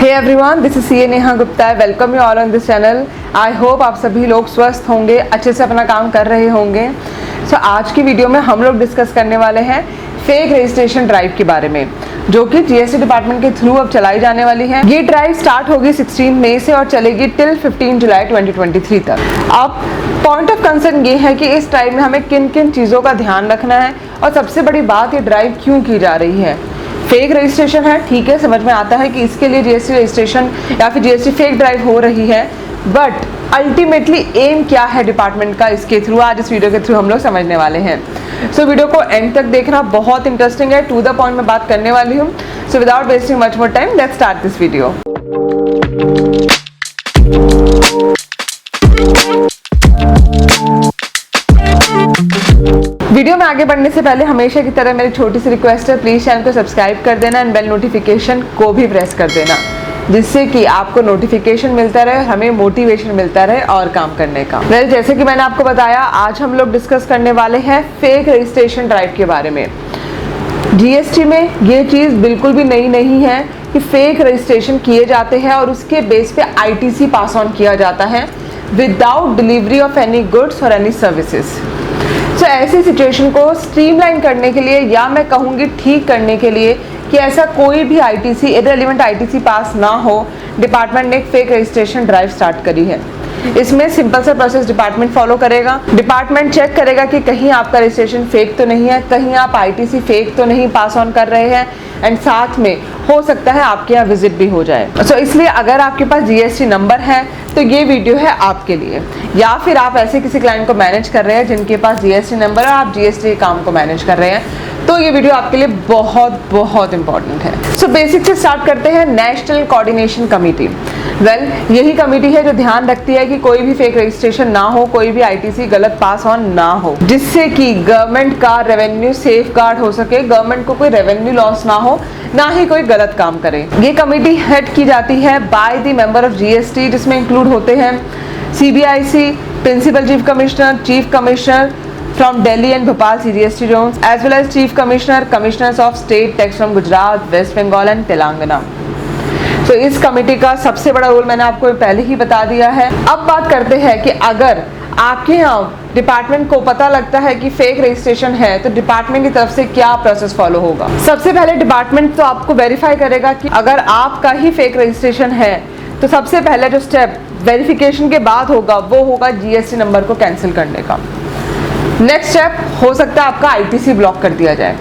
Hey everyone, this is CA Neha Gupta. Welcome you all on this channel. I hope आप सभी लोग स्वस्थ होंगे, अच्छे से अपना काम कर रहे होंगे। सो आज की वीडियो में हम लोग डिस्कस करने वाले हैं फेक रजिस्ट्रेशन ड्राइव के बारे में, जो कि जीएसटी डिपार्टमेंट के थ्रू अब चलाई जाने वाली है। ये ड्राइव स्टार्ट होगी 16 मई से और चलेगी टिल 15 जुलाई 2023 तक। अब पॉइंट ऑफ कंसर्न ये है कि इस ड्राइव में हमें किन किन चीज़ों का ध्यान रखना है, और सबसे बड़ी बात, ये ड्राइव क्यों की जा रही है। फेक रजिस्ट्रेशन है, ठीक है, समझ में आता है कि इसके लिए जीएसटी रजिस्ट्रेशन या फिर जीएसटी फेक ड्राइव हो रही है, बट अल्टीमेटली एम क्या है डिपार्टमेंट का इसके थ्रू, आज इस वीडियो के थ्रू हम लोग समझने वाले हैं। सो वीडियो को एंड तक देखना, बहुत इंटरेस्टिंग है, टू द पॉइंट में बात करने वाली हूँ। So without wasting much more time, let's start this video. Video में आगे बढ़ने से पहले हमेशा की तरह मेरी छोटी सी रिक्वेस्ट है, प्लीज चैनल को सब्सक्राइब कर देना एंड बेल नोटिफिकेशन को भी प्रेस कर देना, जिससे कि आपको नोटिफिकेशन मिलता रहे, हमें मोटिवेशन मिलता रहे और काम करने का। जैसे कि मैंने आपको बताया, आज हम लोग डिस्कस करने वाले हैं फेक रजिस्ट्रेशन ड्राइव के बारे में। जीएसटी में ये चीज़ बिल्कुल भी नई नहीं है कि फेक रजिस्ट्रेशन किए जाते हैं और उसके बेस पे आईटीसी पास ऑन किया जाता है without delivery of any goods और एनी सर्विसेज। तो ऐसी सिचुएशन को स्ट्रीमलाइन करने के लिए, या मैं कहूँगी ठीक करने के लिए, कि ऐसा कोई भी आईटीसी, इररिलेवेंट आईटीसी पास ना हो, डिपार्टमेंट ने एक फेक रजिस्ट्रेशन ड्राइव स्टार्ट करी है। इसमें सिंपल सा प्रोसेस डिपार्टमेंट फॉलो करेगा। डिपार्टमेंट चेक करेगा कि कहीं आपका रजिस्ट्रेशन फेक तो नहीं है, कहीं आप आईटीसी फेक तो नहीं पास ऑन कर रहे हैं, एंड साथ में हो सकता है आपके यहाँ विजिट भी हो जाए। सो इसलिए अगर आपके पास जीएसटी नंबर है तो ये वीडियो है आपके लिए, या फिर आप ऐसे किसी क्लाइंट को मैनेज कर रहे हैं जिनके पास जीएसटी नंबर है और आप जीएसटी काम को मैनेज कर रहे हैं, तो ये वीडियो आपके लिए बहुत बहुत इंपॉर्टेंट है। सो बेसिक से स्टार्ट करते हैं। नेशनल कोऑर्डिनेशन कमेटी, यही कमेटी है जो ध्यान रखती है कि कोई भी फेक रजिस्ट्रेशन ना हो, कोई भी आईटीसी गलत पास ऑन ना हो, जिससे कि गवर्नमेंट का रेवेन्यू सेफ गार्ड हो सके, गवर्नमेंट को कोई रेवेन्यू लॉस ना हो, ना ही कोई गलत काम करे। ये कमेटी हेड की जाती है by the member of GST, जिसमें इंक्लूड होते हैं CBIC, principal chief commissioner from Delhi and Bhopal CGST zones, as well as Chief Commissioner, Commissioners of State Tax from Gujarat, West Bengal and Telangana। तो इस committee का सबसे बड़ा role मैंने आपको पहले ही बता दिया है। अब बात करते हैं कि अगर आपके यहाँ डिपार्टमेंट को पता लगता है कि फेक रजिस्ट्रेशन है, तो डिपार्टमेंट की तरफ से क्या प्रोसेस फॉलो होगा। सबसे पहले डिपार्टमेंट तो आपको वेरीफाई करेगा कि अगर आपका ही फेक रजिस्ट्रेशन है, तो सबसे पहले जो स्टेप वेरिफिकेशन के बाद होगा वो होगा जीएसटी नंबर को कैंसिल करने का। नेक्स्ट स्टेप हो सकता है आपका आईटीसी ब्लॉक कर दिया जाए।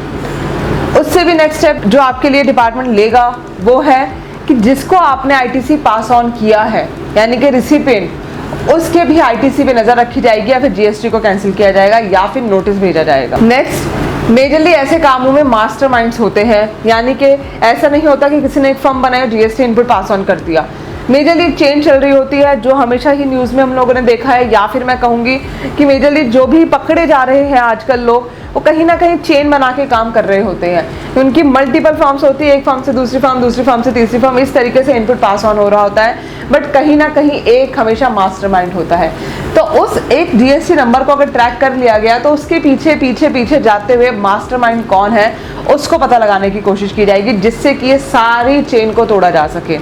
उससे भी नेक्स्ट स्टेप जो आपके लिए डिपार्टमेंट लेगा वो है कि जिसको आपने आईटीसी पास ऑन किया है, यानी कि रिसिपिएंट, उसके भी आईटीसी पे नजर रखी जाएगी, या फिर जीएसटी को कैंसिल किया जाएगा, या फिर नोटिस भेजा जाएगा। नेक्स्ट, मेजरली ऐसे कामों में मास्टरमाइंड्स होते हैं, यानी कि ऐसा नहीं होता कि किसी ने एक फॉर्म बनाया, जीएसटी इनपुट पास ऑन कर दिया। मेजरली एक चेन चल रही होती है, जो हमेशा ही न्यूज़ में हम लोगों ने देखा है, या फिर मैं कहूँगी कि मेजरली जो भी पकड़े जा रहे हैं आजकल लोग, वो कहीं ना कहीं चेन बना के काम कर रहे होते हैं। उनकी मल्टीपल फॉर्म्स होती है, एक फॉर्म से दूसरी फॉर्म से तीसरी फॉर्म, इस तरीके से इनपुट पास ऑन हो रहा होता है, बट कहीं ना कहीं एक हमेशा मास्टरमाइंड होता है। तो उस एक जीएसटी नंबर को अगर ट्रैक कर लिया गया, तो उसके पीछे पीछे पीछे जाते हुए मास्टरमाइंड कौन है उसको पता लगाने की कोशिश की जाएगी, जिससे कि ये सारी चेन को तोड़ा जा सके।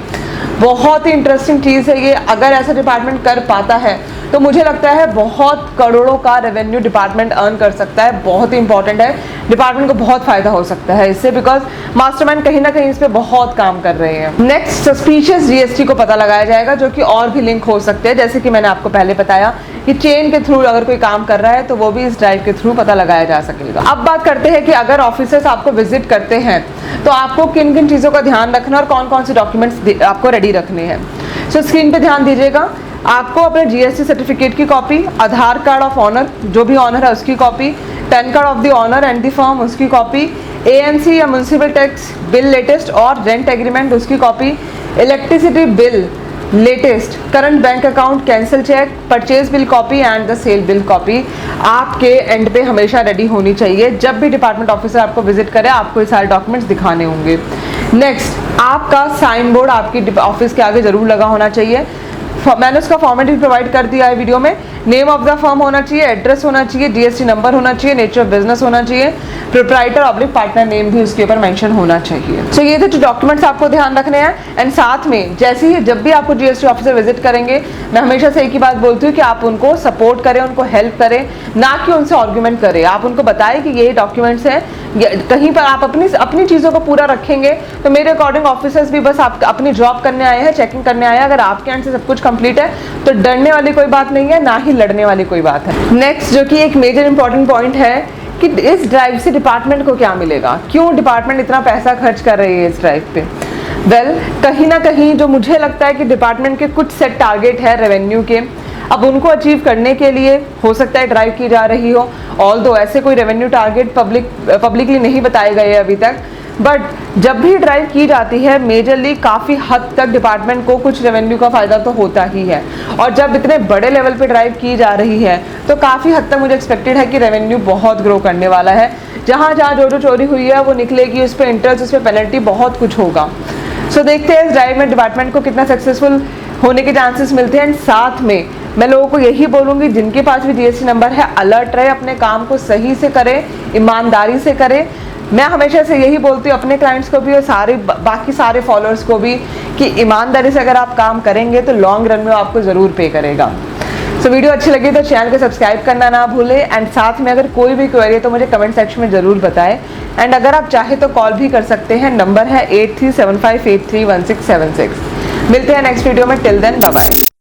बहुत ही इंटरेस्टिंग चीज़ है ये। अगर ऐसा डिपार्टमेंट कर पाता है तो मुझे लगता है बहुत करोड़ों का रेवेन्यू डिपार्टमेंट अर्न कर सकता है। बहुत ही इंपॉर्टेंट है, डिपार्टमेंट को बहुत फायदा हो सकता है इससे, बिकॉज मास्टरमाइंड कहीं ना कहीं इस पे बहुत काम कर रहे हैं। नेक्स्ट, सस्पिशियस जीएसटी को पता लगाया जाएगा, जो कि और भी लिंक हो सकते हैं, जैसे कि मैंने आपको पहले बताया कि चेन के थ्रू अगर कोई काम कर रहा है तो वो भी इस ड्राइव के थ्रू पता लगाया जा सकेगा। अब बात करते हैं कि अगर ऑफिसर्स आपको विजिट करते हैं तो आपको किन किन चीज़ों का ध्यान रखना और कौन कौन से डॉक्यूमेंट्स आपको रेडी रखने हैं। सो स्क्रीन पे ध्यान दीजिएगा। आपको अपने जीएसटी सर्टिफिकेट की copy, Aadhaar card of owner, जो भी ऑनर है उसकी copy, PAN card of the owner and the firm उसकी कॉपी, एएमसी या म्युनिसिपल टैक्स बिल लेटेस्ट और रेंट एग्रीमेंट उसकी copy, electricity bill latest, current bank account, cancel cheque, purchase bill copy and the sale bill copy आपके end पे हमेशा ready होनी चाहिए। जब भी डिपार्टमेंट ऑफिसर आपको विजिट करे, आपको ये सारे डॉक्यूमेंट्स दिखाने होंगे। नेक्स्ट, आपका साइन बोर्ड आपकी ऑफिस के आगे जरूर लगा होना चाहिए। मैंने उसका फॉर्मेट भी प्रोवाइड कर दिया है वीडियो में। नेम ऑफ द फर्म होना चाहिए, एड्रेस होना चाहिए, जीएसटी नंबर होना चाहिए, नेचर ऑफ बिजनेस होना चाहिए, प्रोप्राइटर ऑब्लिक पार्टनर नेम भी उसके ऊपर मेंशन होना चाहिए। सो ये थे जो डॉक्यूमेंट्स आपको ध्यान रखने हैं। एंड साथ में जैसे ही जब भी आपको जीएसटी ऑफिसर विजिट करेंगे, मैं हमेशा से एक ही बात बोलती हूँ कि आप उनको सपोर्ट करें, उनको हेल्प करें, ना कि उनसे आर्ग्यूमेंट करें। आप उनको बताएं कि ये डॉक्यूमेंट्स हैं, कहीं पर आप अपनी चीज़ों को पूरा रखेंगे तो मेरे अकॉर्डिंग ऑफिसर्स भी बस आप अपनी जॉब करने आए हैं, चेकिंग करने आए हैं। अगर आपके एंड से सब कुछ कंप्लीट है तो डरने वाली कोई बात नहीं है, ना ही लड़ने वाली कोई बात है। नेक्स्ट जो कि एक मेजर इंपॉर्टेंट पॉइंट है कि इस ड्राइव से डिपार्टमेंट को क्या मिलेगा, क्यों डिपार्टमेंट इतना पैसा खर्च कर रही है इस ड्राइव पे। कहीं ना कहीं जो मुझे लगता है कि डिपार्टमेंट के कुछ सेट टारगेट है रेवेन्यू के, अब उनको अचीव करने के लिए हो सकता है ड्राइव की जा रही हो। ऑल्दो ऐसे कोई रेवेन्यू टारगेट पब्लिकली नहीं बताए गए अभी तक, बट जब भी ड्राइव की जाती है मेजरली काफ़ी हद तक डिपार्टमेंट को कुछ रेवेन्यू का फ़ायदा तो होता ही है। और जब इतने बड़े लेवल पे ड्राइव की जा रही है तो काफ़ी हद तक मुझे एक्सपेक्टेड है कि रेवेन्यू बहुत ग्रो करने वाला है। जहाँ जहाँ जो चोरी हुई है वो निकलेगी, उस पर इंटरेस्ट, उस पर पेनल्टी, बहुत कुछ होगा। सो देखते हैं इस ड्राइव में डिपार्टमेंट को कितना सक्सेसफुल होने के चांसेस मिलते हैं। एंड साथ में मैं लोगों को यही बोलूँगी जिनके पास भी जीएसटी नंबर है, अलर्ट रहे, अपने काम को सही से करें, ईमानदारी से करें। मैं हमेशा से यही बोलती हूँ अपने क्लाइंट्स को भी और बाकी सारे फॉलोअर्स को भी कि ईमानदारी से अगर आप काम करेंगे तो लॉन्ग रन में आपको ज़रूर पे करेगा। सो वीडियो अच्छी लगी तो चैनल को सब्सक्राइब करना ना भूलें। एंड साथ में अगर कोई भी क्वेरी है तो मुझे कमेंट सेक्शन में ज़रूर बताएं। एंड अगर आप चाहे तो कॉल भी कर सकते हैं, नंबर है 8375831676। मिलते हैं नेक्स्ट वीडियो में। Till then bye bye.